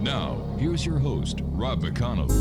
Now, here's your host, Rob McConnell.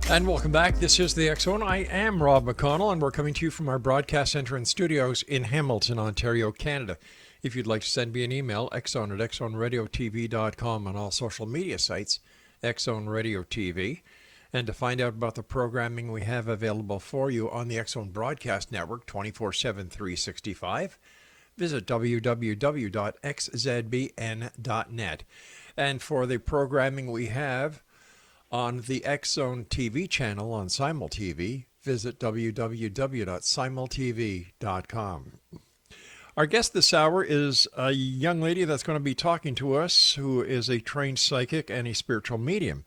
And welcome back. This is the X-Zone. I am Rob McConnell, and we're coming to you from our broadcast center and studios in Hamilton, Ontario, Canada. If you'd like to send me an email, xzone@xzoneradiotv.com, on all social media sites, X-Zone Radio TV. And to find out about the programming we have available for you on the X-Zone Broadcast Network 24/7, 365, visit www.xzbn.net. And for the programming we have on the X-Zone TV channel on Simul TV, visit www.simultv.com. Our guest this hour is a young lady that's going to be talking to us who is a trained psychic and a spiritual medium.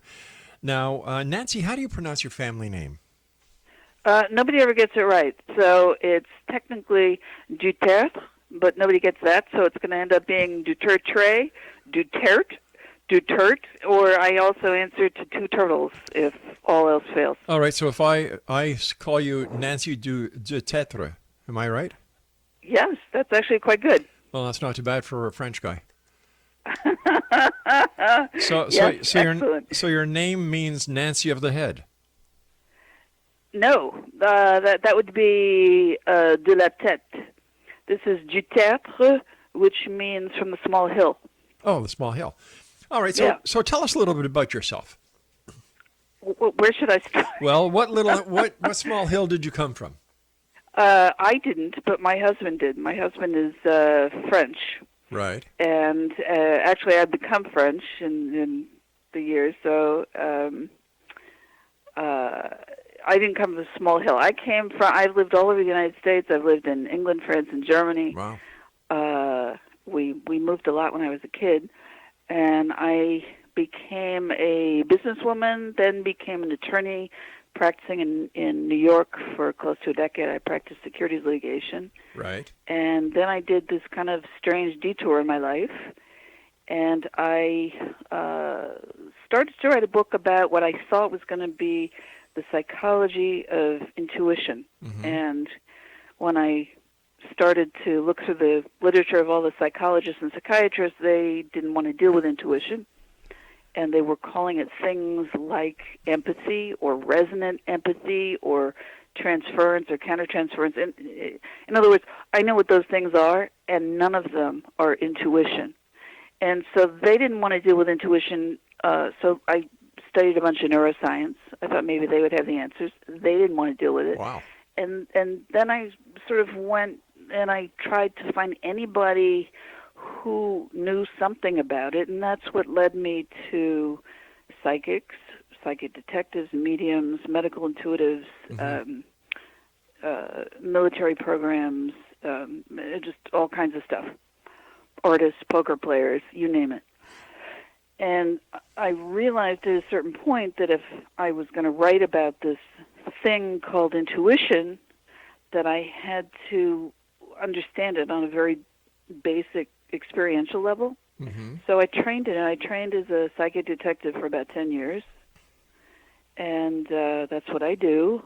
Now, Nancy, how do you pronounce your family name? Nobody ever gets it right. So it's technically du Tertre, but nobody gets that. So it's going to end up being du Tertre, du Tertre, or I also answer to two turtles if all else fails. All right, so if I call you Nancy du Tertre, am I right? Yes, that's actually quite good. Well, that's not too bad for a French guy. Yes, excellent. So your name means Nancy of the Head? No, that would be de la tête. This is du Tertre, which means from the small hill. Oh, the small hill. All right, so tell us a little bit about yourself. Where should I start? Well, what small hill did you come from? I didn't, but my husband did. My husband is French. Right. And actually, I've become French in the years, so I didn't come from a small hill. I've lived all over the United States. I've lived in England, France, and Germany. Wow. We moved a lot when I was a kid. And I became a businesswoman, then became an attorney practicing in New York for close to a decade. I practiced securities litigation. Right. And then I did this kind of strange detour in my life. And I started to write a book about what I thought was going to be the psychology of intuition. Mm-hmm. And when I started to look through the literature of all the psychologists and psychiatrists, they didn't want to deal with intuition, and they were calling it things like empathy or resonant empathy or transference or countertransference. In other words, I know what those things are, and none of them are intuition. And so they didn't want to deal with intuition, so I studied a bunch of neuroscience. I thought maybe they would have the answers. They didn't want to deal with it. Wow. And then I sort of went and I tried to find anybody who knew something about it, and that's what led me to psychics, psychic detectives, mediums, medical intuitives, mm-hmm. Military programs, just all kinds of stuff. Artists, poker players, you name it. And I realized at a certain point that if I was going to write about this thing called intuition, that I had to understand it on a very basic experiential level. Mm-hmm. So I trained in it. I trained as a psychic detective for about 10 years, and that's what I do.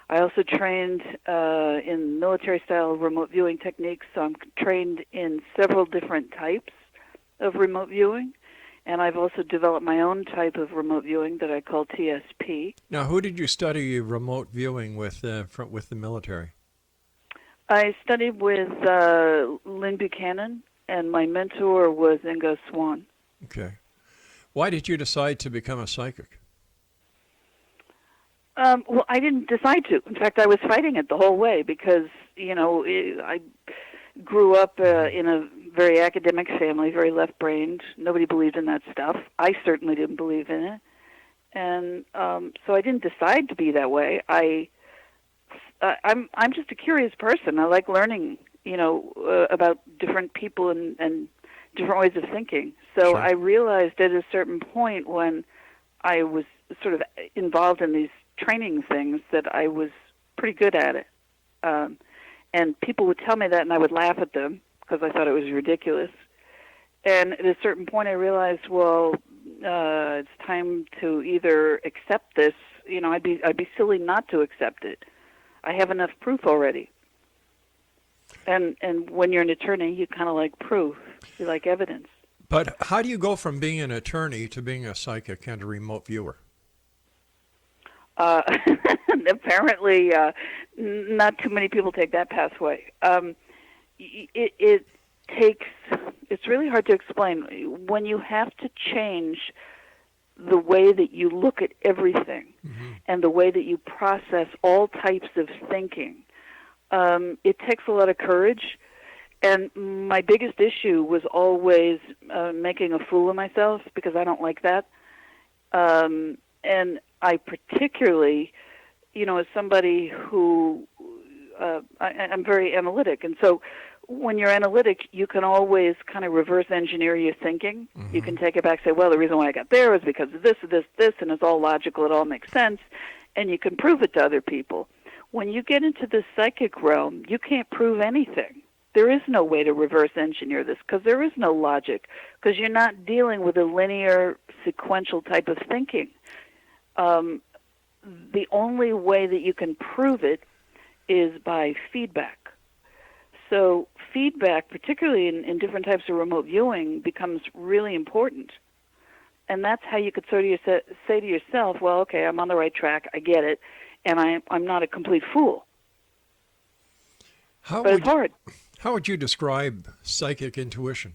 I also trained in military-style remote viewing techniques, so I'm trained in several different types of remote viewing, and I've also developed my own type of remote viewing that I call TSP. Now, who did you study remote viewing with the military? I studied with Lynn Buchanan, and my mentor was Ingo Swann. Okay. Why did you decide to become a psychic? Well, I didn't decide to. In fact, I was fighting it the whole way because, I grew up in a very academic family, very left-brained. Nobody believed in that stuff. I certainly didn't believe in it. And so I didn't decide to be that way. I'm just a curious person. I like learning, about different people and different ways of thinking. So Sure. I realized at a certain point when I was sort of involved in these training things that I was pretty good at it. And people would tell me that, and I would laugh at them because I thought it was ridiculous. And at a certain point, I realized, well, it's time to either accept this. You know, I'd be silly not to accept it. I have enough proof already. And when you're an attorney, you kind of like proof. You like evidence. But how do you go from being an attorney to being a psychic and a remote viewer? Apparently, not too many people take that pathway. It takes. It's really hard to explain. When you have to change the way that you look at everything and the way that you process all types of thinking, it takes a lot of courage. And my biggest issue was always making a fool of myself, because I don't like that. And I particularly, you know, as somebody who, I'm very analytic. And so when you're analytic, you can always kind of reverse engineer your thinking. You can take it back, say, well, the reason why I got there is because of this, and it's all logical, it all makes sense, and you can prove it to other people. When you get into the psychic realm, you can't prove anything. There is no way to reverse engineer this, because there is no logic, because you're not dealing with a linear, sequential type of thinking. The only way that you can prove it is by feedback. So feedback, particularly in different types of remote viewing, becomes really important. And that's how you could sort of say to yourself, well, okay, I'm on the right track, I get it, and I'm not a complete fool. But it's hard. How would you describe psychic intuition?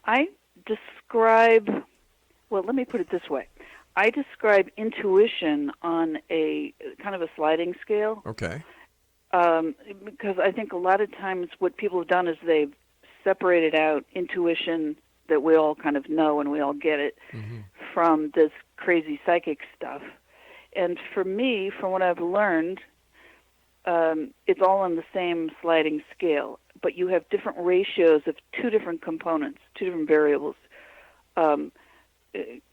I describe, well, let me put it this way. I describe intuition on a kind of a sliding scale. Okay. Because I think a lot of times what people have done is they've separated out intuition that we all kind of know and we all get it from this crazy psychic stuff. And for me, from what I've learned, it's all on the same sliding scale, but you have different ratios of two different components, two different variables.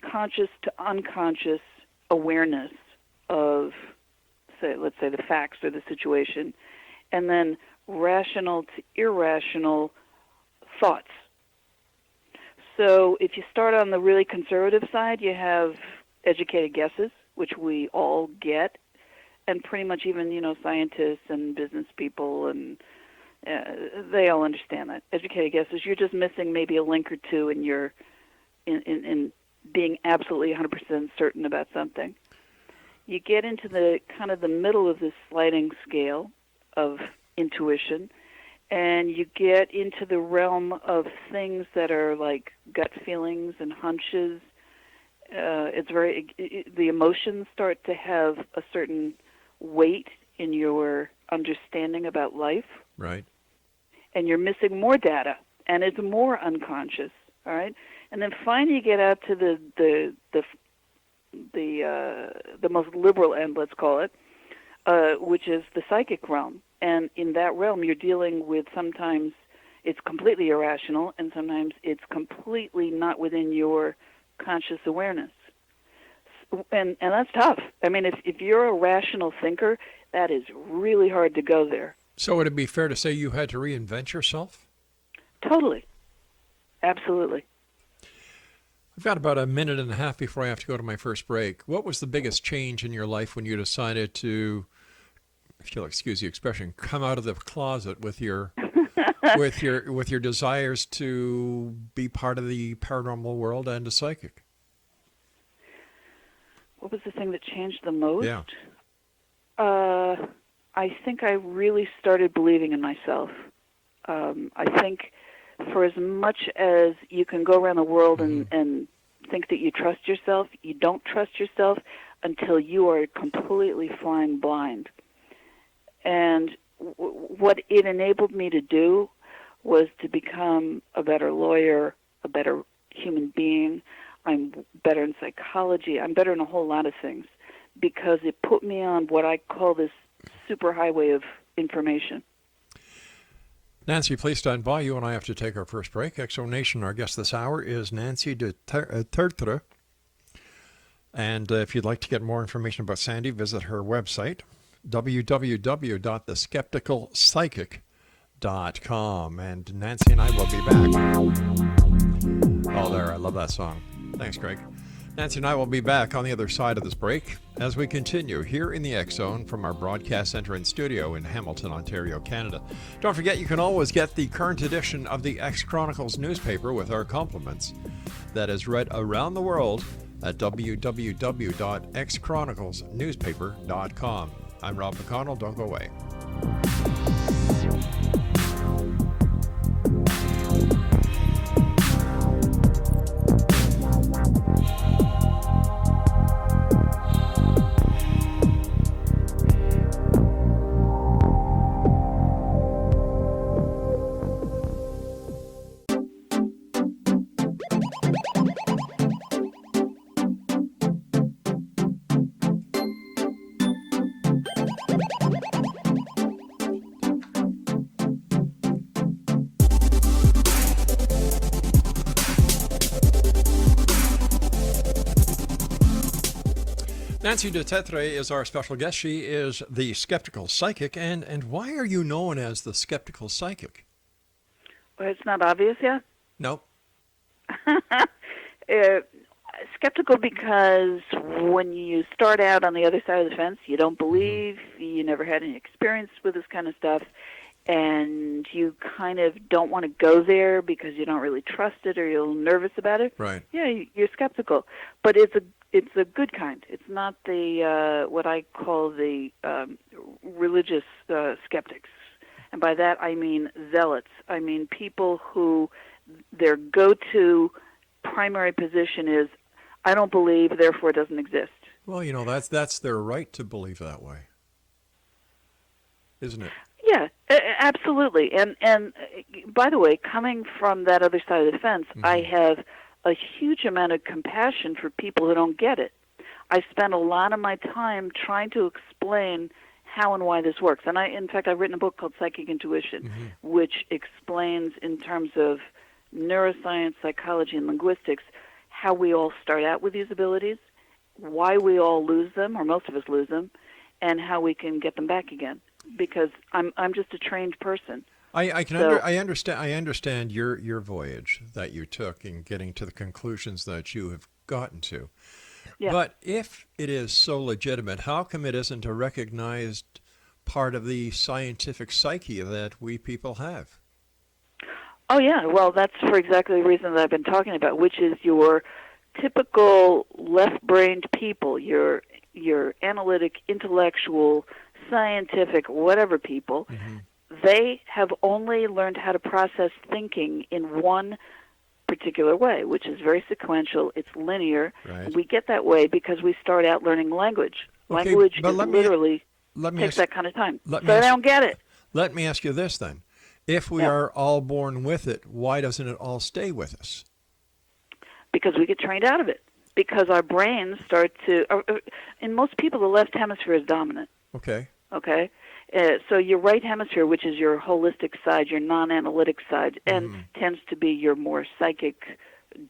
Conscious to unconscious awareness of, let's say, the facts or the situation, and then rational to irrational thoughts. So if you start on the really conservative side, you have educated guesses, which we all get, and pretty much even, you know, scientists and business people, and they all understand that. Educated guesses, you're just missing maybe a link or two in your in being absolutely 100% certain about something. You get into the kind of the middle of this sliding scale of intuition, and you get into the realm of things that are like gut feelings and hunches. The emotions start to have a certain weight in your understanding about life. Right. And you're missing more data, and it's more unconscious. All right. And then finally you get out to the most liberal end, let's call it, which is the psychic realm. And in that realm, you're dealing with, sometimes it's completely irrational, and sometimes it's completely not within your conscious awareness. And that's tough. I mean, if you're a rational thinker, that is really hard to go there. So would it be fair to say you had to reinvent yourself? Totally. Absolutely. I've got about a minute and a half before I have to go to my first break. What was the biggest change in your life when you decided to, if you'll excuse the expression, come out of the closet with your with your desires to be part of the paranormal world and a psychic? What was the thing that changed the most? Yeah. I think I really started believing in myself. I think for as much as you can go around the world and think that you trust yourself, you don't trust yourself until you are completely flying blind. And what it enabled me to do was to become a better lawyer, a better human being. I'm better in psychology. I'm better in a whole lot of things because it put me on what I call this superhighway of information. Nancy, please stand by. You and I have to take our first break. Exo Nation, our guest this hour is Nancy de Tertre. And if you'd like to get more information about Sandy, visit her website, www.theskepticalpsychic.com. And Nancy and I will be back. Oh, there, I love that song. Thanks, Greg. Nancy and I will be back on the other side of this break as we continue here in the X Zone from our broadcast center and studio in Hamilton, Ontario, Canada. Don't forget, you can always get the current edition of the X Chronicles newspaper with our compliments that is read around the world at www.xchroniclesnewspaper.com. I'm Rob McConnell. Don't go away. Nancy de Tertre is our special guest. She is the skeptical psychic. And why are you known as the skeptical psychic? Well, it's not obvious yet. Nope. Skeptical because when you start out on the other side of the fence, you don't believe, you never had any experience with this kind of stuff, and you kind of don't want to go there because you don't really trust it or you're a little nervous about it. Right. Yeah, you're skeptical. But it's a good kind. It's not the what I call the religious skeptics. And by that I mean zealots. I mean people who their go-to primary position is, I don't believe, therefore it doesn't exist. Well, you know, that's their right to believe that way, isn't it? Yeah, absolutely. And by the way, coming from that other side of the fence, I have a huge amount of compassion for people who don't get it. I spend a lot of my time trying to explain how and why this works. And in fact, I've written a book called Psychic Intuition, which explains in terms of neuroscience, psychology, and linguistics how we all start out with these abilities, why we all lose them, or most of us lose them, and how we can get them back again. Because I'm just a trained person. I understand your voyage that you took in getting to the conclusions that you have gotten to. Yeah. But if it is so legitimate, how come it isn't a recognized part of the scientific psyche that we people have? Oh, yeah. Well, that's for exactly the reason that I've been talking about, which is your typical left-brained people, your analytic, intellectual, scientific, whatever people. They have only learned how to process thinking in one particular way, which is very sequential. It's linear. Right. We get that way because we start out learning language. Okay, Language but is literally let me takes ask- that kind of time. let me So they ask- don't get it. Let me ask you this then. If we are all born with it, why doesn't it all stay with us? Because we get trained out of it. Because our brains start to... in most people, the left hemisphere is dominant. Okay. Okay? So your right hemisphere, which is your holistic side, your non-analytic side, and tends to be your more psychic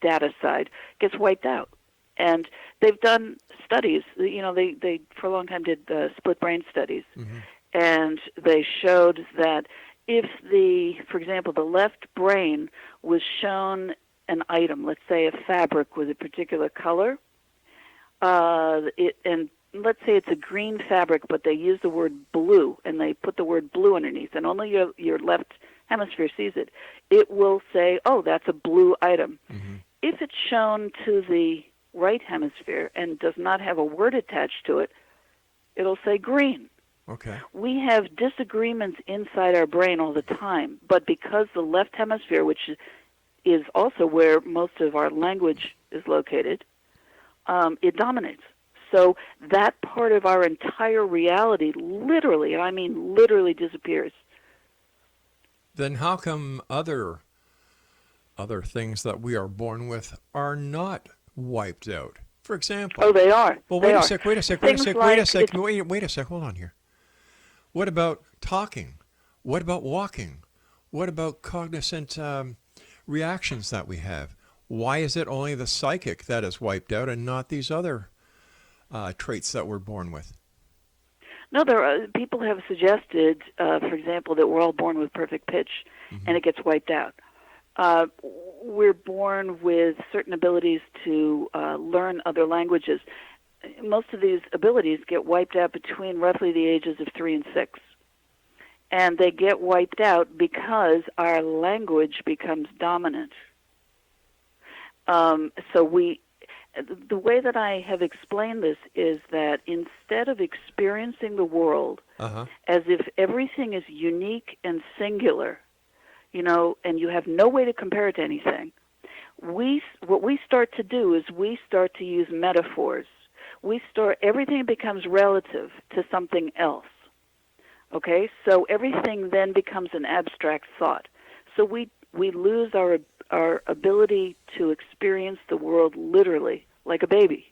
data side, gets wiped out. And they've done studies. You know, they for a long time did split brain studies. And they showed that if for example, the left brain was shown an item, let's say a fabric with a particular color, and let's say it's a green fabric, but they use the word blue, and they put the word blue underneath, and only your left hemisphere sees it, it will say, oh, that's a blue item. If it's shown to the right hemisphere and does not have a word attached to it, it'll say green. Okay. We have disagreements inside our brain all the time, but because the left hemisphere, which is also where most of our language is located, it dominates. So that part of our entire reality literally, and I mean literally, disappears. Then how come other things that we are born with are not wiped out? For example... Oh, they are. Well, wait a sec, hold on here. What about talking? What about walking? What about cognizant reactions that we have? Why is it only the psychic that is wiped out and not these other traits that we're born with? No, there are, people have suggested, for example, that we're all born with perfect pitch, and it gets wiped out. We're born with certain abilities to learn other languages. Most of these abilities get wiped out between roughly the ages of 3 and 6. And they get wiped out because our language becomes dominant. The way that I have explained this is that instead of experiencing the world as if everything is unique and singular, and you have no way to compare it to anything, what we start to do is we start to use metaphors. Everything becomes relative to something else. Okay? So everything then becomes an abstract thought. So we lose our ability to experience the world literally, like a baby.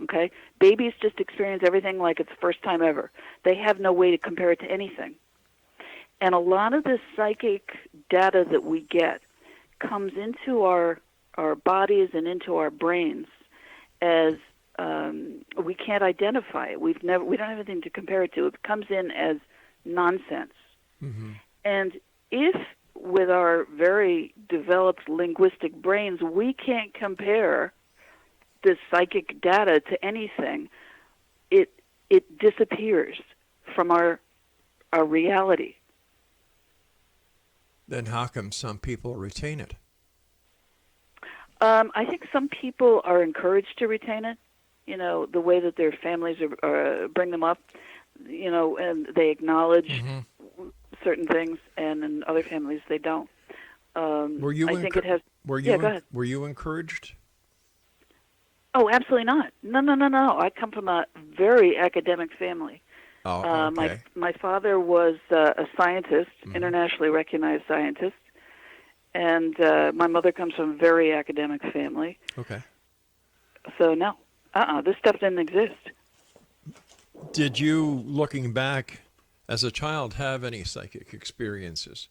Okay? Babies just experience everything like it's the first time ever. They have no way to compare it to anything. And a lot of this psychic data that we get comes into our bodies and into our brains as we can't identify it. We don't have anything to compare it to. It comes in as nonsense. And if with our very developed linguistic brains, we can't compare this psychic data to anything, it disappears from our reality. Then how come some people retain it? I think some people are encouraged to retain it, the way that their families bring them up, and they acknowledge certain things, and in other families they don't. Were you I think it has. Go ahead. Were you encouraged? Oh, absolutely not. No. I come from a very academic family. Oh, okay. My father was a scientist, internationally recognized scientist, and my mother comes from a very academic family. Okay. So no, this stuff didn't exist. Did you, looking back as a child, have any psychic experiences?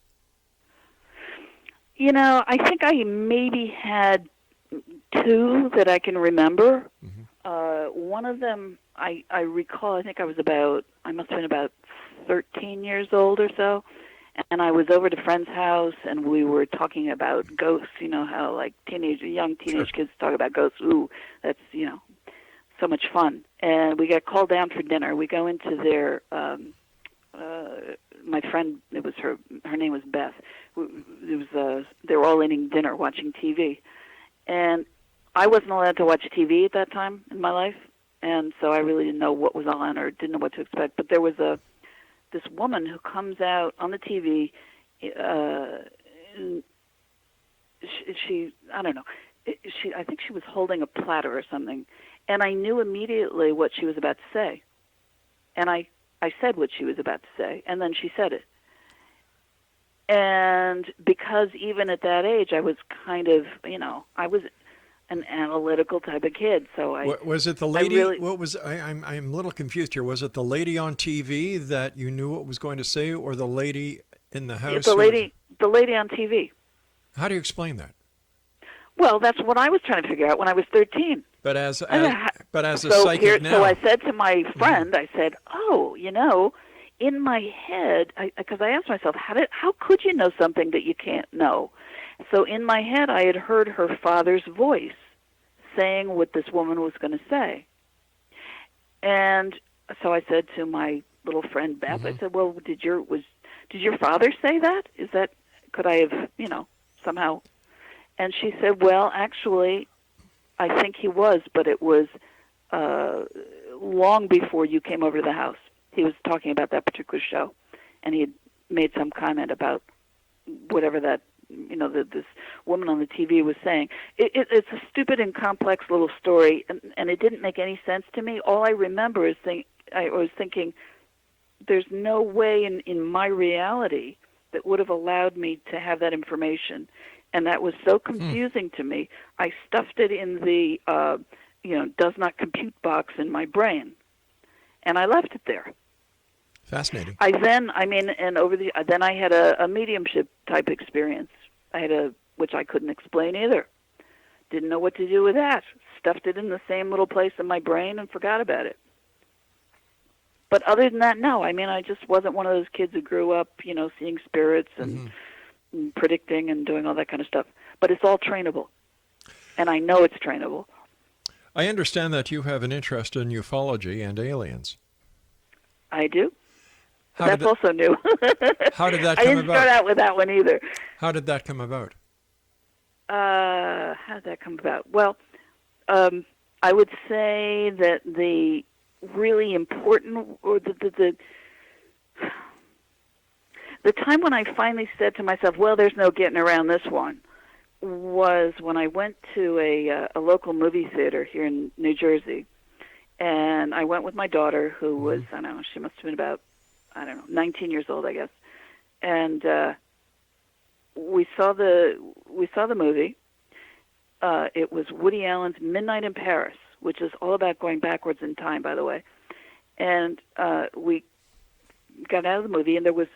I think I maybe had 2 that I can remember. One of them I recall, I think I must have been about 13 years old or so, and I was over at a friend's house, and we were talking about ghosts, how like young teenage kids talk about ghosts. Ooh, that's, so much fun. And we got called down for dinner. We go into their, my friend, her name was Beth. They were all eating dinner, watching TV. And I wasn't allowed to watch TV at that time in my life, and so I really didn't know what was on or didn't know what to expect. But there was this woman who comes out on the TV. She I don't know. I think she was holding a platter or something, and I knew immediately what she was about to say. And I said what she was about to say, and then she said it. And because even at that age, I was kind of, I was an analytical type of kid, so was it the lady? I'm a little confused here. Was it the lady on TV that you knew what was going to say, or the lady in the house? The lady on TV. How do you explain that? Well, that's what I was trying to figure out when I was 13. But as a psychic now. So I said to my friend, I said, "Oh, in my head," because I asked myself, how could you know something that you can't know? So in my head, I had heard her father's voice saying what this woman was going to say. And so I said to my little friend Beth, I said, "Well, did your father say that? Could I have, somehow?" And she said, "Well, actually, I think he was, but it was long before you came over to the house. He was talking about that particular show, and he had made some comment about whatever that, this woman on the TV was saying." It's a stupid and complex little story, and it didn't make any sense to me. All I remember is I was thinking, there's no way in my reality that would have allowed me to have that information. And that was so confusing to me. I stuffed it in the, does not compute box in my brain, and I left it there. Fascinating. Then I had a mediumship type experience. Which I couldn't explain either, Didn't know what to do with that. Stuffed it in the same little place in my brain and forgot about it. But other than that, no. I mean, I just wasn't one of those kids who grew up, seeing spirits and predicting and doing all that kind of stuff. But it's all trainable. And I know it's trainable. I understand that you have an interest in ufology and aliens. I do. That's also new. How did that come about? I didn't start out with that one either. How did that come about? How did that come about? Well, I would say that the really important, or the time when I finally said to myself, well, there's no getting around this one, was when I went to a local movie theater here in New Jersey. And I went with my daughter, who was, I don't know, she must have been about, 19 years old, I guess. And we saw the movie. It was Woody Allen's Midnight in Paris, which is all about going backwards in time, by the way. And we got out of the movie, and there was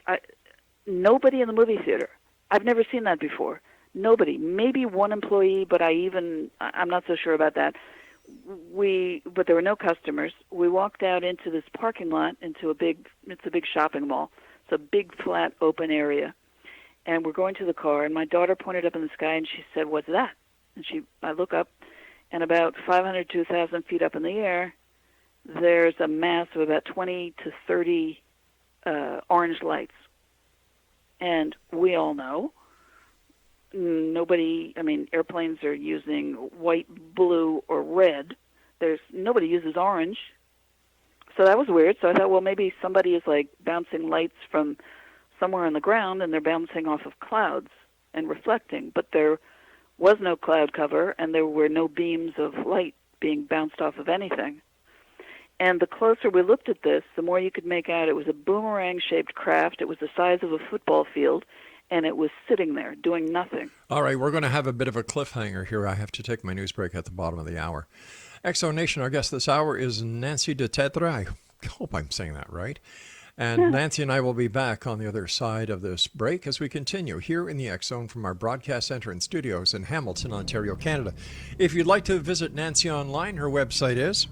nobody in the movie theater. I've never seen that before. Nobody. Maybe one employee, but I'm not so sure about that. But there were no customers. We walked out into this parking lot, it's a big shopping mall. It's a big, flat, open area. And we're going to the car, and my daughter pointed up in the sky, and she said, "What's that?" And I look up, and about 500 to 1,000 feet up in the air, there's a mass of about 20 to 30 orange lights. And we all know, airplanes are using white, blue, or red. Nobody uses orange. So that was weird. So I thought, well, maybe somebody is like bouncing lights from somewhere on the ground, and they're bouncing off of clouds and reflecting. But there was no cloud cover, and there were no beams of light being bounced off of anything. And the closer we looked at this, the more you could make out it was a boomerang-shaped craft. It was the size of a football field, and it was sitting there doing nothing. All right, we're going to have a bit of a cliffhanger here. I have to take my news break at the bottom of the hour. Exo Nation, our guest this hour is Nancy de Tertre. I hope I'm saying that right. And Nancy and I will be back on the other side of this break as we continue here in the X Zone from our broadcast center and studios in Hamilton, Ontario, Canada. If you'd like to visit Nancy online, her website is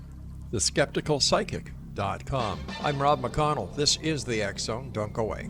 theskepticalpsychic.com. I'm Rob McConnell. This is the X Zone. Don't go away.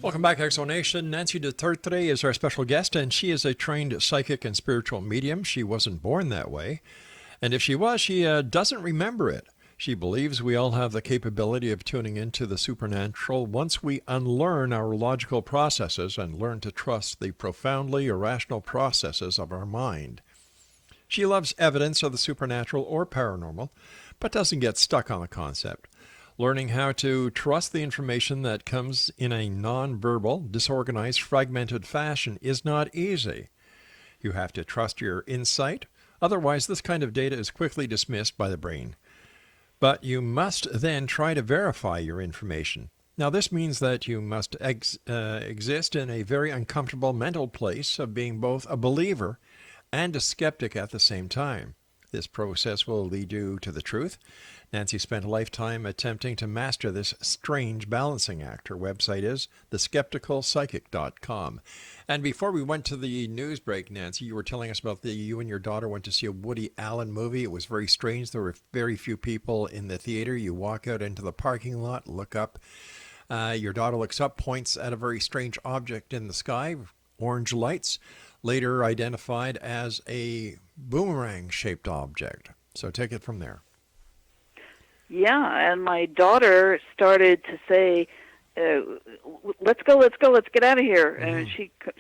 Welcome back, Exonation. Nancy de Tertre is our special guest, and she is a trained psychic and spiritual medium. She wasn't born that way. And if she was, she doesn't remember it. She believes we all have the capability of tuning into the supernatural once we unlearn our logical processes and learn to trust the profoundly irrational processes of our mind. She loves evidence of the supernatural or paranormal, but doesn't get stuck on the concept. Learning how to trust the information that comes in a non-verbal, disorganized, fragmented fashion is not easy. You have to trust your insight. Otherwise, this kind of data is quickly dismissed by the brain. But you must then try to verify your information. Now, this means that you must exist in a very uncomfortable mental place of being both a believer and a skeptic at the same time. This process will lead you to the truth. Nancy spent a lifetime attempting to master this strange balancing act. Her website is theskepticalpsychic.com. And before we went to the news break, Nancy, you were telling us about you and your daughter went to see a Woody Allen movie. It was very strange. There were very few people in the theater. You walk out into the parking lot, look up. Your daughter looks up, points at a very strange object in the sky, orange lights, later identified as a boomerang-shaped object. So take it from there. Yeah, and my daughter started to say, let's go, let's get out of here. Mm-hmm. And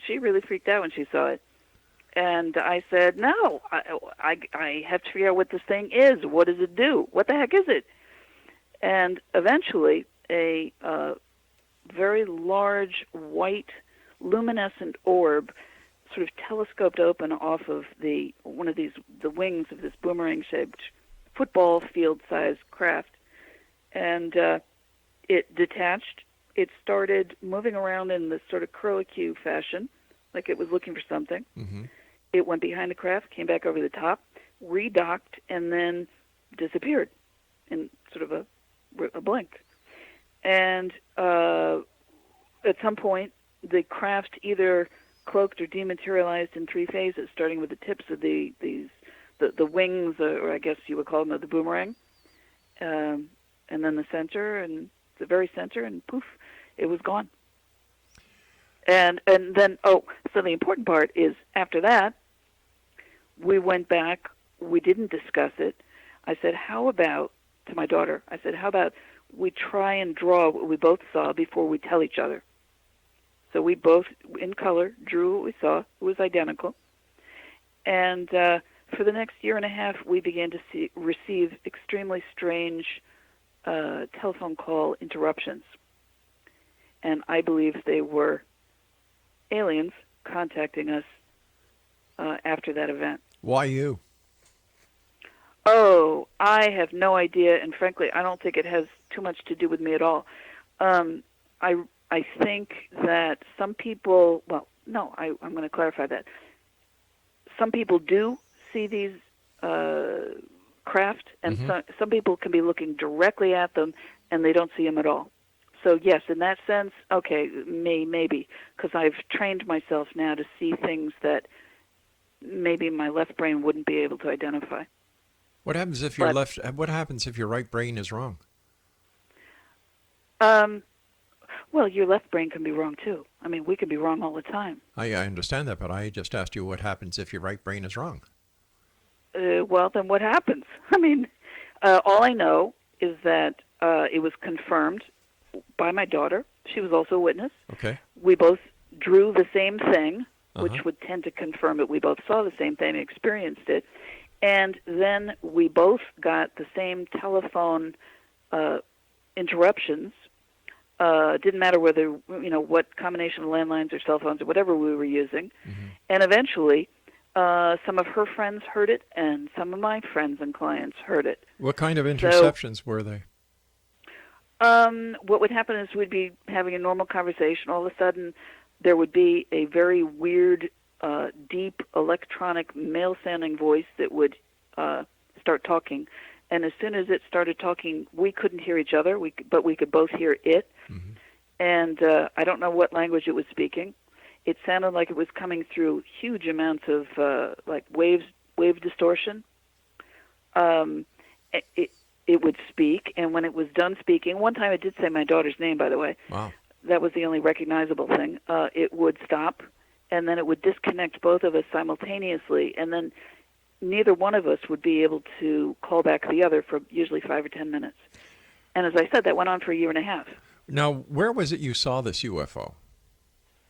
she really freaked out when she saw it. And I said, no, I have to figure out what this thing is. What does it do? What the heck is it? And eventually a very large, white, luminescent orb sort of telescoped open off of the wings of this boomerang-shaped football field-sized craft, and it detached. It started moving around in this sort of curlicue fashion, like it was looking for something. Mm-hmm. It went behind the craft, came back over the top, redocked, and then disappeared in sort of a blink. And at some point, the craft either cloaked or dematerialized in three phases, starting with the tips of the wings, or I guess you would call them the boomerang, and then the center, and the very center, and poof, it was gone. And then, so the important part is after that, we went back. We didn't discuss it. I said, how about, to my daughter, I said, how about we try and draw what we both saw before we tell each other? So we both, in color, drew what we saw. It was identical. And for the next year and a half, we began to receive extremely strange telephone call interruptions. And I believe they were aliens contacting us after that event. Why you? Oh, I have no idea, and frankly, I don't think it has too much to do with me at all. I think that some people, well, no, I'm going to clarify that. Some people do see these craft, and some people can be looking directly at them, and they don't see them at all. So yes, in that sense, okay, maybe, because I've trained myself now to see things that maybe my left brain wouldn't be able to identify. What happens if What happens if your right brain is wrong? Well, your left brain can be wrong too. I mean, we can be wrong all the time. I understand that, but I just asked you what happens if your right brain is wrong. Well, then what happens? I mean, all I know is that it was confirmed by my daughter. She was also a witness. Okay. We both drew the same thing, which would tend to confirm that we both saw the same thing and experienced it. And then we both got the same telephone interruptions. Didn't matter whether, what combination of landlines or cell phones or whatever we were using. And eventually, some of her friends heard it, and some of my friends and clients heard it. What kind of interceptions were they? What would happen is we'd be having a normal conversation. All of a sudden, there would be a very weird, deep, electronic, male-sounding voice that would start talking. And as soon as it started talking, we couldn't hear each other, but we could both hear it. And I don't know what language it was speaking. It sounded like it was coming through huge amounts of wave distortion. It would speak, and when it was done speaking, one time it did say my daughter's name, by the way. Wow. That was the only recognizable thing. It would stop, and then it would disconnect both of us simultaneously, and then neither one of us would be able to call back the other for usually 5 or 10 minutes. And as I said, that went on for a year and a half. Now, where was it you saw this UFO?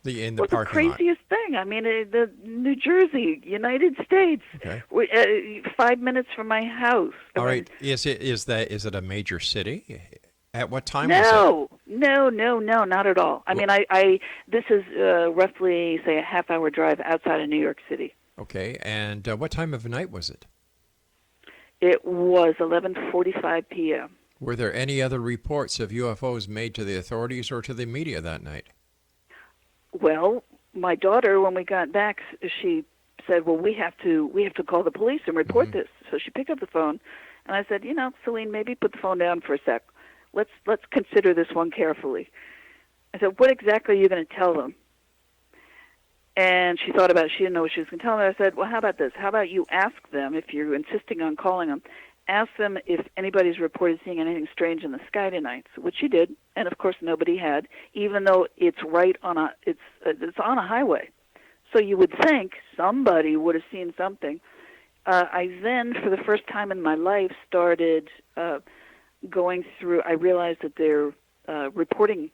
In the Well, parking lot? the craziest thing. I mean, the New Jersey, United States. Okay. 5 minutes from my house. All right. Is it a major city? At what time was it? No, not at all. I mean, this is roughly, say, a half-hour drive outside of New York City. Okay. And what time of night was it? It was 11:45 p.m. Were there any other reports of UFOs made to the authorities or to the media that night? Well, my daughter, when we got back, she said, "Well, we have to call the police and report this." So she picked up the phone, and I said, "Celine, maybe put the phone down for a sec. Let's consider this one carefully." I said, "What exactly are you going to tell them?" And she thought about it. She didn't know what she was going to tell them. I said, "Well, how about this? How about you ask them, if you're insisting on calling them, ask them if anybody's reported seeing anything strange in the sky tonight," which she did, and of course nobody had, even though it's right on it's on a highway. So you would think somebody would have seen something. I then, for the first time in my life, started going through. I realized that there are reporting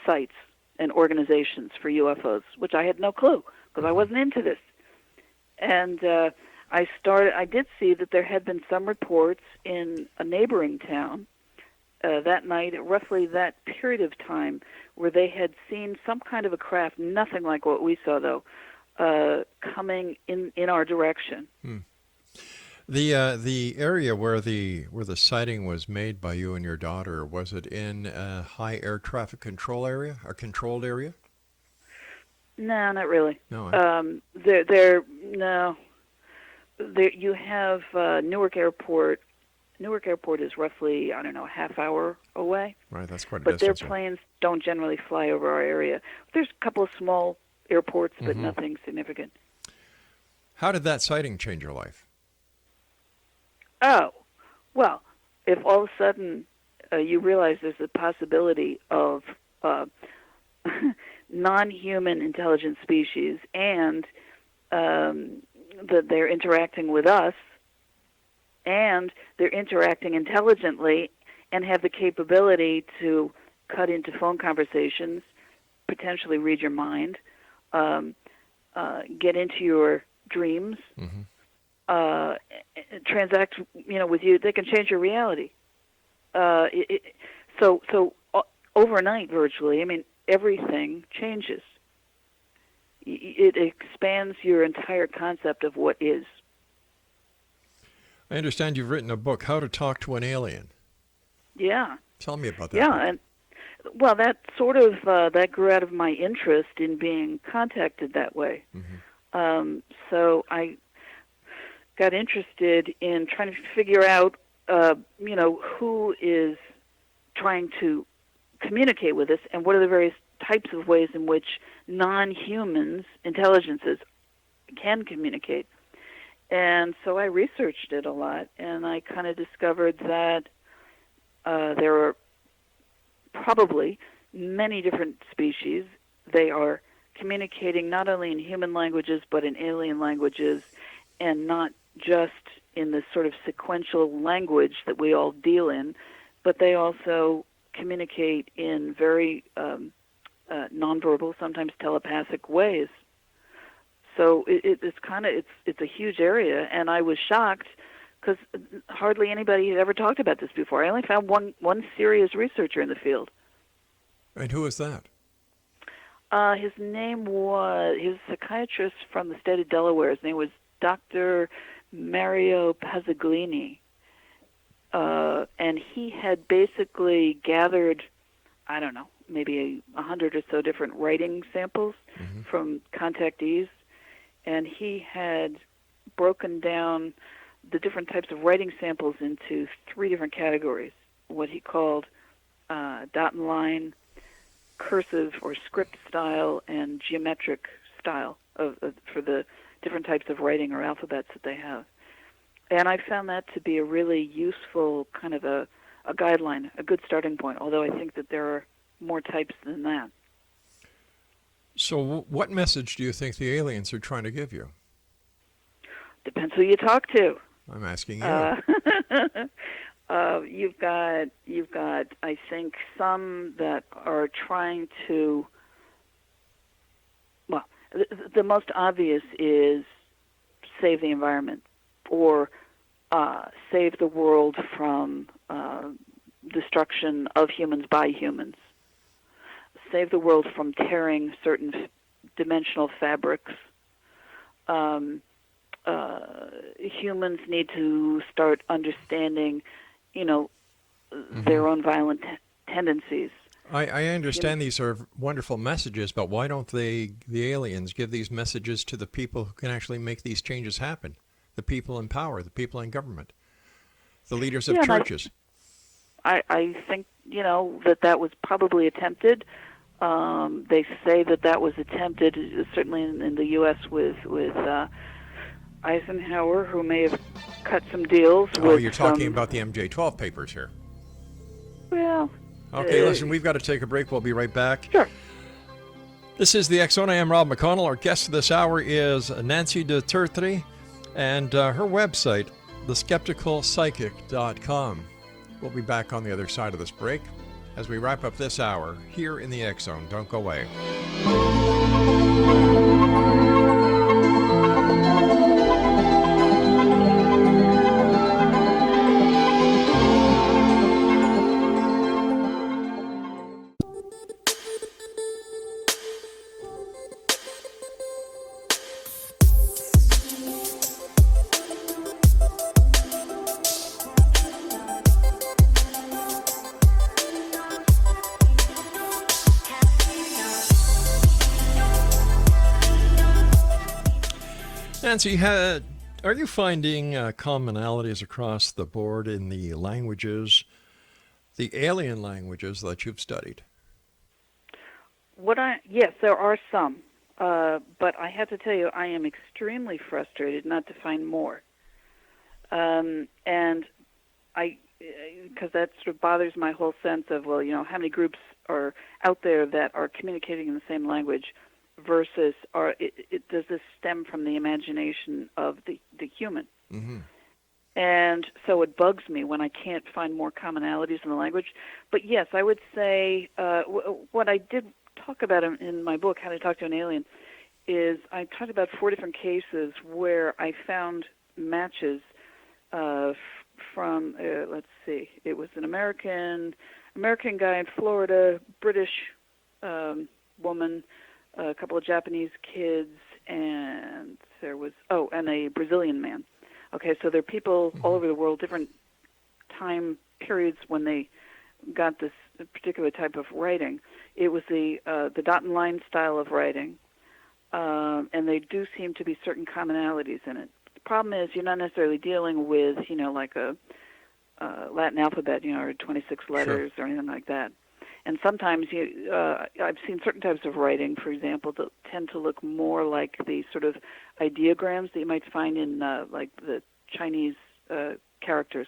sites and organizations for UFOs, which I had no clue because I wasn't into this. And I did see that there had been some reports in a neighboring town that night, at roughly that period of time, where they had seen some kind of a craft, nothing like what we saw, though, coming in our direction. The area where the sighting was made by you and your daughter, was it in a high air traffic control area, a controlled area? No, not really. No. No. There you have Newark Airport. Newark Airport is roughly, I don't know, a half hour away. Right, that's quite a but distance. But their planes don't generally fly over our area. There's a couple of small airports, but nothing significant. How did that sighting change your life? Oh, well, if all of a sudden you realize there's a possibility of non-human intelligent species and that they're interacting with us, and they're interacting intelligently and have the capability to cut into phone conversations, potentially read your mind, get into your dreams, transact, with you. They can change your reality. So overnight, virtually, I mean, everything changes. It expands your entire concept of what is. I understand you've written a book, How to Talk to an Alien. Yeah. Tell me about that. Yeah, book. and well, that sort of that grew out of my interest in being contacted that way. So I got interested in trying to figure out, who is trying to communicate with us, and what are the various types of ways in which non-humans, intelligences, can communicate. And so I researched it a lot, and I kind of discovered that there are probably many different species. They are communicating not only in human languages, but in alien languages, and not just in the sort of sequential language that we all deal in, but they also communicate in very nonverbal, sometimes telepathic ways. So it's a huge area, and I was shocked because hardly anybody had ever talked about this before. I only found one serious researcher in the field. And who is that? His name was, he was a psychiatrist from the state of Delaware. His name was Dr. Mario Pazzaglini. And he had basically gathered, I don't know, maybe 100 or so different writing samples from contactees. And he had broken down the different types of writing samples into 3 different categories, what he called dot and line, cursive or script style, and geometric style for the different types of writing or alphabets that they have. And I found that to be a really useful kind of a guideline, a good starting point, although I think that there are more types than that. So what message do you think the aliens are trying to give you? Depends who you talk to. I'm asking you. You've got, I think, some that are trying to, well, the most obvious is save the environment, or save the world from destruction of humans by humans. Save the world from tearing certain dimensional fabrics. Humans need to start understanding, their own violent tendencies. I understand these are wonderful messages, but why don't the aliens give these messages to the people who can actually make these changes happen? The people in power, the people in government, the leaders of churches. I think, that was probably attempted. They say that was attempted, certainly in the U.S. with Eisenhower, who may have cut some deals with... Oh, you're talking about the MJ-12 papers here. Well... Okay, listen, we've got to take a break. We'll be right back. Sure. This is the X-Zone. I am Rob McConnell. Our guest this hour is Nancy de Tertre, and her website, theskepticalpsychic.com. We'll be back on the other side of this break as we wrap up this hour here in the X-Zone. Don't go away. Nancy, are you finding commonalities across the board in the languages, the alien languages that you've studied? Yes, there are some, but I have to tell you, I am extremely frustrated not to find more, and because that sort of bothers my whole sense of, well, how many groups are out there that are communicating in the same language versus does this stem from the imagination of the human? Mm-hmm. And so it bugs me when I can't find more commonalities in the language. But yes, I would say what I did talk about in my book, How to Talk to an Alien, is I talked about 4 different cases where I found matches from, let's see, it was an American guy in Florida, British woman, a couple of Japanese kids, and there was, and a Brazilian man. Okay, so there are people all over the world, different time periods when they got this particular type of writing. It was the dot and line style of writing, and they do seem to be certain commonalities in it. The problem is you're not necessarily dealing with, like a Latin alphabet, or 26 letters or anything like that. And sometimes I've seen certain types of writing, for example, that tend to look more like the sort of ideograms that you might find in like the Chinese characters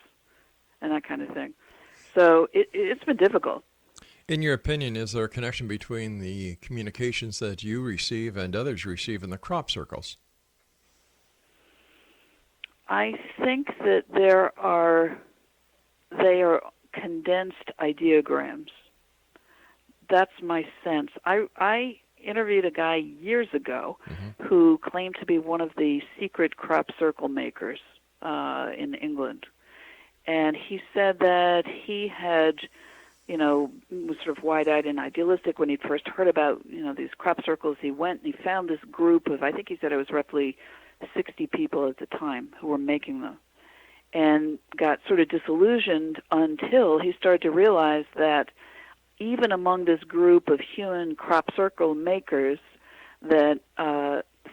and that kind of thing. So it's been difficult. In your opinion, is there a connection between the communications that you receive and others receive in the crop circles? I think that they are condensed ideograms. That's my sense. I interviewed a guy years ago who claimed to be one of the secret crop circle makers in England. And he said that he had, was sort of wide-eyed and idealistic when he first heard about, these crop circles. He went and he found this group of, I think he said it was roughly 60 people at the time who were making them, and got sort of disillusioned until he started to realize that even among this group of human crop circle makers, that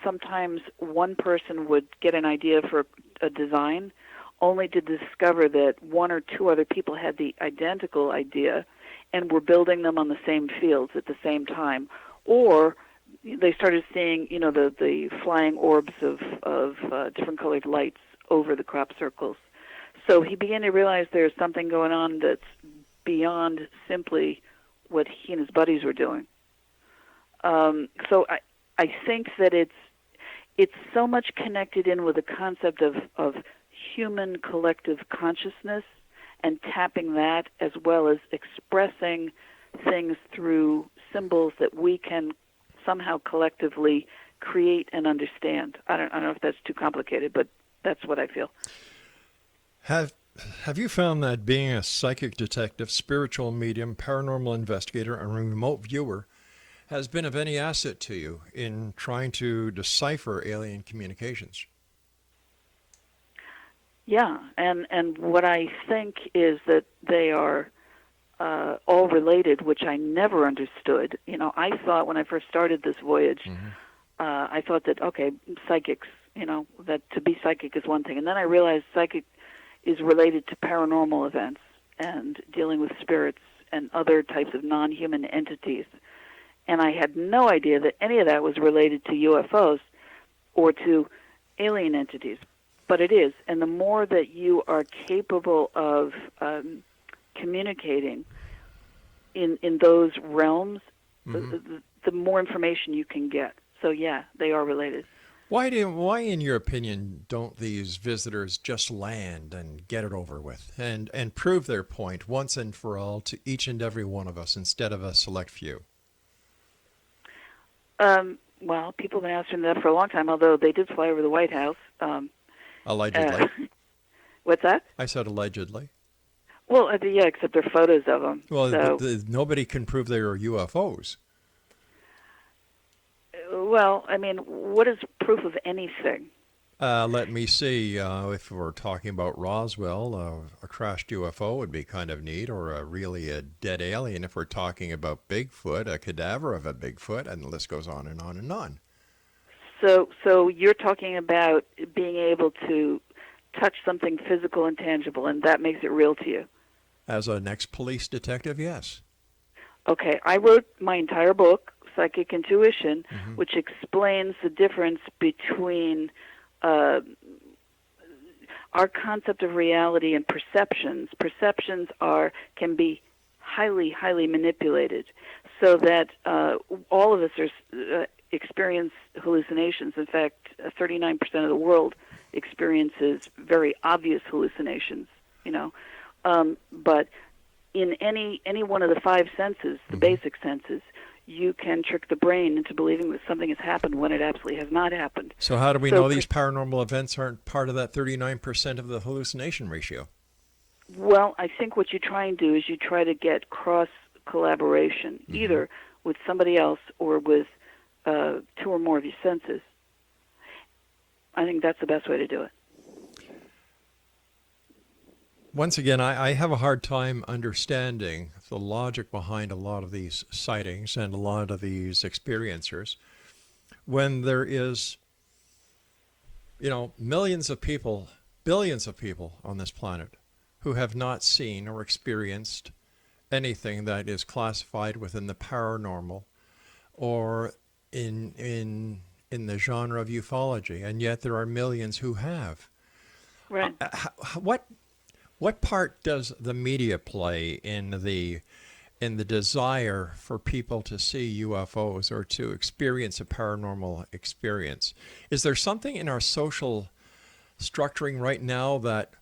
sometimes one person would get an idea for a design, only to discover that 1 or 2 other people had the identical idea and were building them on the same fields at the same time. Or they started seeing, the flying orbs of different colored lights over the crop circles. So he began to realize there's something going on that's beyond simply what he and his buddies were doing. So I think that it's so much connected in with the concept of human collective consciousness and tapping that, as well as expressing things through symbols that we can somehow collectively create and understand. I don't know if that's too complicated, but that's what I feel. Have you found that being a psychic detective, spiritual medium, paranormal investigator, and remote viewer has been of any asset to you in trying to decipher alien communications? Yeah, and what I think is that they are all related, which I never understood. I thought when I first started this voyage, I thought that, okay, psychics, that to be psychic is one thing. And then I realized psychic is related to paranormal events and dealing with spirits and other types of non-human entities. And I had no idea that any of that was related to UFOs or to alien entities. But it is. And the more that you are capable of communicating in those realms, the more information you can get. So, yeah, they are related. Why, in your opinion, don't these visitors just land and get it over with and prove their point once and for all to each and every one of us instead of a select few? Well, people have been asking that for a long time, although they did fly over the White House. Allegedly. What's that? I said allegedly. Well, yeah, except there are photos of them. Well, so. Nobody can prove they are UFOs. Well, I mean, what is proof of anything? Let me see. If we're talking about Roswell, a crashed UFO would be kind of neat, or really a dead alien. If we're talking about Bigfoot, a cadaver of a Bigfoot, and the list goes on and on and on. So you're talking about being able to touch something physical and tangible, and that makes it real to you. As an ex-police detective, yes. Okay, I wrote my entire book, Psychic Intuition, Mm-hmm. which explains the difference between our concept of reality and perceptions. Perceptions can be highly, highly manipulated, so that all of us experience hallucinations. In fact, 39% of the world experiences very obvious hallucinations. But in any one of the five senses, the basic senses, you can trick the brain into believing that something has happened when it absolutely has not happened. So how do we know these paranormal events aren't part of that 39% of the hallucination ratio? Well, I think what you try and do is you try to get cross-collaboration, either with somebody else or with two or more of your senses. I think that's the best way to do it. Once again, I have a hard time understanding the logic behind a lot of these sightings and a lot of these experiencers when there is, millions of people, billions of people on this planet who have not seen or experienced anything that is classified within the paranormal or in the genre of ufology, and yet there are millions who have. Right. What part does the media play in the desire for people to see UFOs or to experience a paranormal experience? Is there something in our social structuring right now that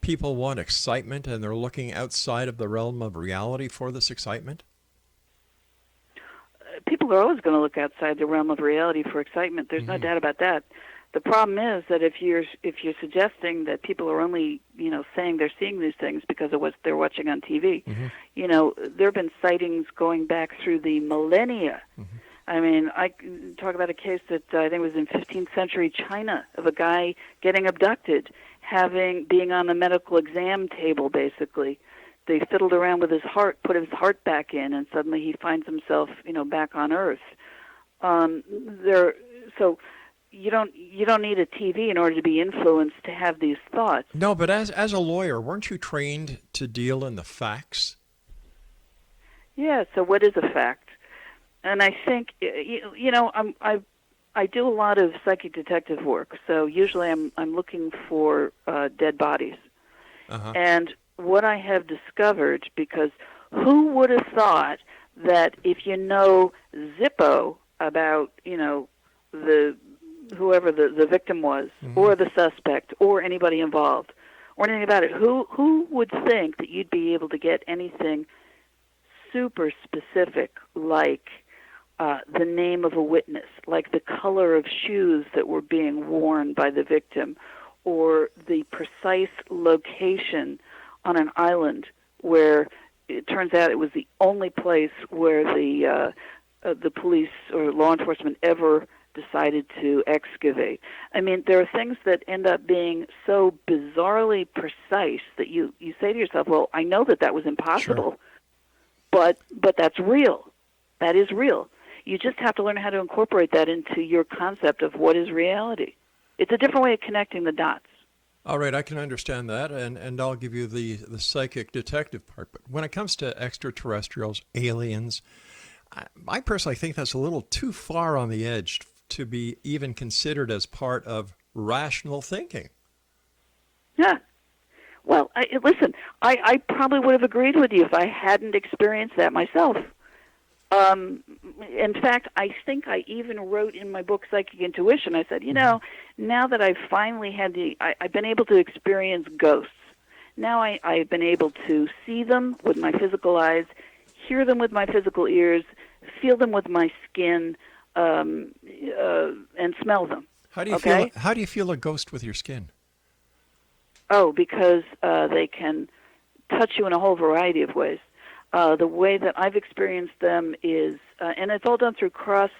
people want excitement and they're looking outside of the realm of reality for this excitement? People are always going to look outside the realm of reality for excitement. There's no doubt about that. The problem is that if you're suggesting that people are only saying they're seeing these things because of what they're watching on TV, there have been sightings going back through the millennia. I mean, I talk about a case that I think was in 15th century China of a guy getting abducted, being on the medical exam table. Basically, they fiddled around with his heart, put his heart back in, and suddenly he finds himself back on Earth. So. You don't need a TV in order to be influenced to have these thoughts. No, but as a lawyer, weren't you trained to deal in the facts? Yeah. So what is a fact? And I think I do a lot of psychic detective work. So usually I'm looking for dead bodies. And what I have discovered, because who would have thought that if you know Zippo about whoever the victim was, or the suspect, or anybody involved, or anything about it, who would think that you'd be able to get anything super specific like the name of a witness, like the color of shoes that were being worn by the victim, or the precise location on an island where it turns out it was the only place where the police or law enforcement ever decided to excavate. I mean, there are things that end up being so bizarrely precise that you say to yourself, well, I know that was impossible, but that's real. That is real. You just have to learn how to incorporate that into your concept of what is reality. It's a different way of connecting the dots. All right, I can understand that, and I'll give you the psychic detective part. But when it comes to extraterrestrials, aliens, I personally think that's a little too far on the edge to be even considered as part of rational thinking. Yeah. Well, listen, I probably would have agreed with you if I hadn't experienced that myself. In fact, I think I even wrote in my book, Psychic Intuition, I said, now that I've finally had I've been able to experience ghosts. Now I've been able to see them with my physical eyes, hear them with my physical ears, feel them with my skin, and smell them. How do you feel a ghost with your skin? Oh, because they can touch you in a whole variety of ways. The way that I've experienced them is, and it's all done through cross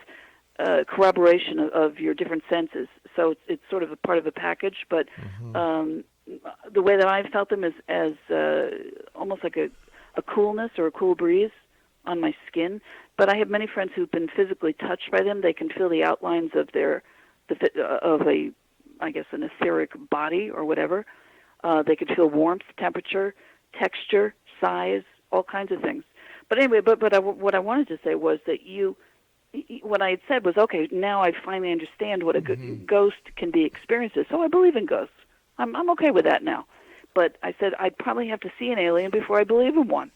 corroboration of your different senses. So it's sort of a part of a package. But the way that I've felt them is as almost like a coolness or a cool breeze on my skin. But I have many friends who've been physically touched by them. They can feel the outlines of their of a, I guess, an etheric body or whatever. They could feel warmth, temperature, texture, size, all kinds of things. But anyway, what I wanted to say was that what I had said was, okay, now I finally understand what a ghost can be experienced as. So I believe in ghosts. I'm okay with that now. But I said I'd probably have to see an alien before I believe in one.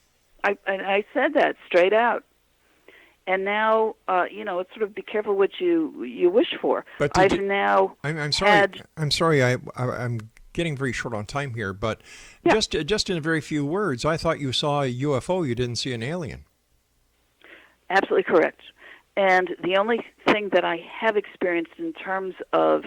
I said that straight out. And now, it's sort of be careful what you wish for. But I'm sorry. I'm sorry. I'm getting very short on time here. But just in a very few words, I thought you saw a UFO. You didn't see an alien. Absolutely correct. And the only thing that I have experienced in terms of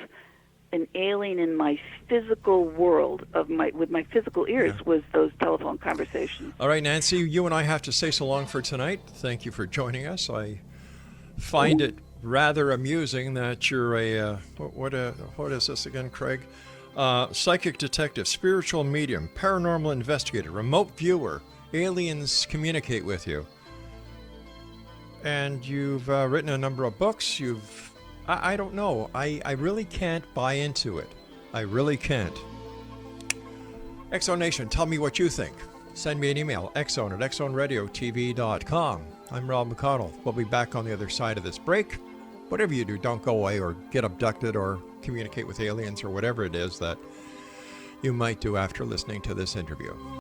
an alien in my physical world with my physical ears was those telephone conversations. All right, Nancy, you and I have to say so long for tonight. Thank you for joining us. I find it rather amusing that you're a what is this again, Craig? Psychic detective, spiritual medium, paranormal investigator, remote viewer. Aliens communicate with you. And you've written a number of books. I don't know. I really can't buy into it. I really can't. Exo Nation, tell me what you think. Send me an email, exxon@exxonradiotv.com. I'm Rob McConnell. We'll be back on the other side of this break. Whatever you do, don't go away or get abducted or communicate with aliens or whatever it is that you might do after listening to this interview.